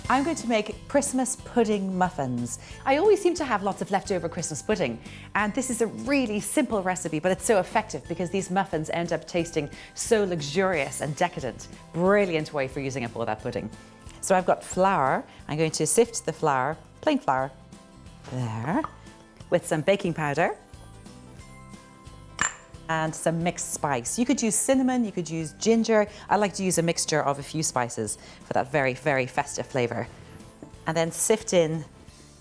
I'm going to make Christmas pudding muffins. I always seem to have lots of leftover Christmas pudding, and this is a really simple recipe, but it's so effective because these muffins end up tasting so luxurious and decadent. Brilliant way for using up all that pudding. So I've got flour. I'm going to sift the flour, plain flour, there, with some baking powder and some mixed spice. You could use cinnamon, you could use ginger. I like to use a mixture of a few spices for that very, very festive flavor. And then sift in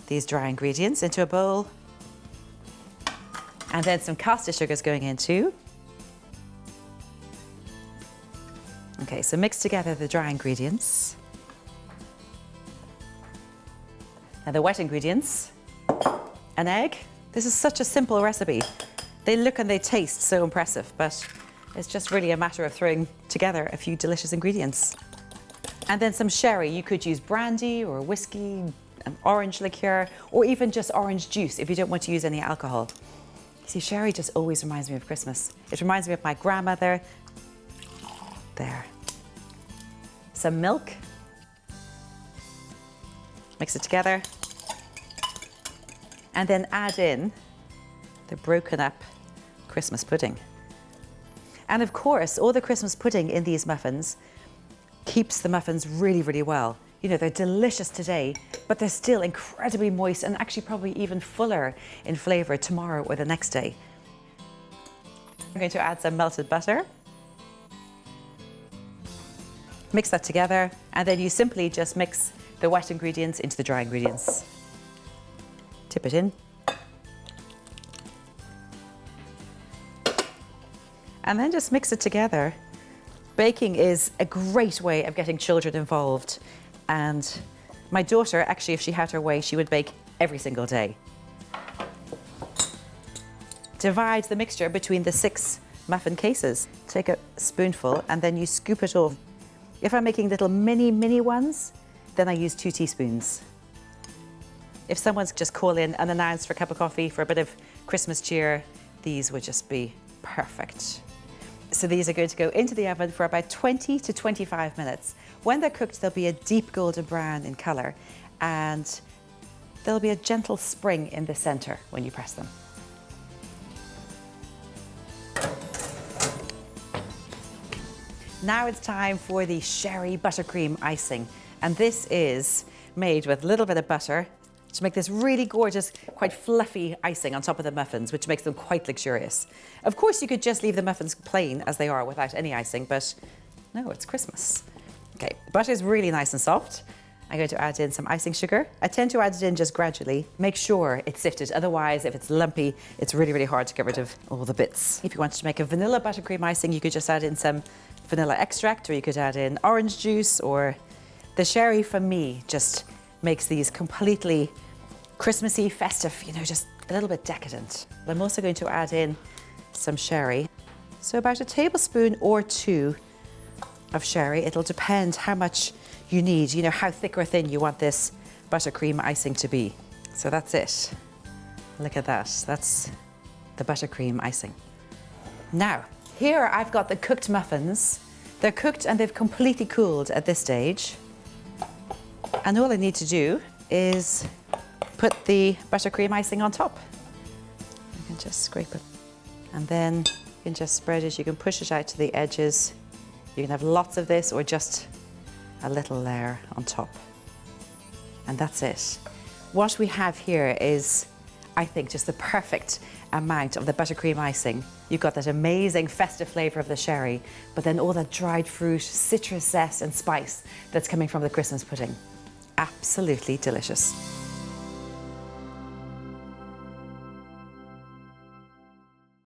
these dry ingredients into a bowl. And then some caster sugar is going in too. Okay, so mix together the dry ingredients. And the wet ingredients. An egg. This is such a simple recipe. They look and they taste so impressive, but it's just really a matter of throwing together a few delicious ingredients. And then some sherry. You could use brandy or whiskey, an orange liqueur, or even just orange juice if you don't want to use any alcohol. You see, sherry just always reminds me of Christmas. It reminds me of my grandmother. There. Some milk. Mix it together. And then add in the broken up Christmas pudding. And of course, all the Christmas pudding in these muffins keeps the muffins really, really well. You know, they're delicious today, but they're still incredibly moist and actually probably even fuller in flavor tomorrow or the next day. I'm going to add some melted butter. Mix that together, and then you simply just mix the wet ingredients into the dry ingredients. Tip it in. And then just mix it together. Baking is a great way of getting children involved. And my daughter, actually, if she had her way, she would bake every single day. Divide the mixture between the 6 muffin cases. Take a spoonful and then you scoop it off. If I'm making little mini ones, then I use 2 teaspoons. If someone's just call in unannounced for a cup of coffee for a bit of Christmas cheer, these would just be perfect. So these are going to go into the oven for about 20 to 25 minutes. When they're cooked, they'll be a deep golden brown in color, and there'll be a gentle spring in the center when you press them. Now it's time for the sherry buttercream icing. And this is made with a little bit of butter to make this really gorgeous, quite fluffy icing on top of the muffins, which makes them quite luxurious. Of course, you could just leave the muffins plain as they are without any icing, but no, it's Christmas. Okay, butter is really nice and soft. I'm going to add in some icing sugar. I tend to add it in just gradually. Make sure it's sifted, otherwise if it's lumpy, it's really, really hard to get rid of all the bits. If you wanted to make a vanilla buttercream icing, you could just add in some vanilla extract, or you could add in orange juice, or the sherry for me just makes these completely Christmassy, festive, you know, just a little bit decadent. I'm also going to add in some sherry. So about a tablespoon or 2 of sherry. It'll depend how much you need, you know, how thick or thin you want this buttercream icing to be. So that's it. Look at that. That's the buttercream icing. Now, here I've got the cooked muffins. They're cooked and they've completely cooled at this stage. And all I need to do is put the buttercream icing on top. You can just scrape it. And then you can just spread it. You can push it out to the edges. You can have lots of this or just a little layer on top. And that's it. What we have here is, I think, just the perfect amount of the buttercream icing. You've got that amazing festive flavor of the sherry, but then all that dried fruit, citrus zest and spice that's coming from the Christmas pudding. Absolutely delicious.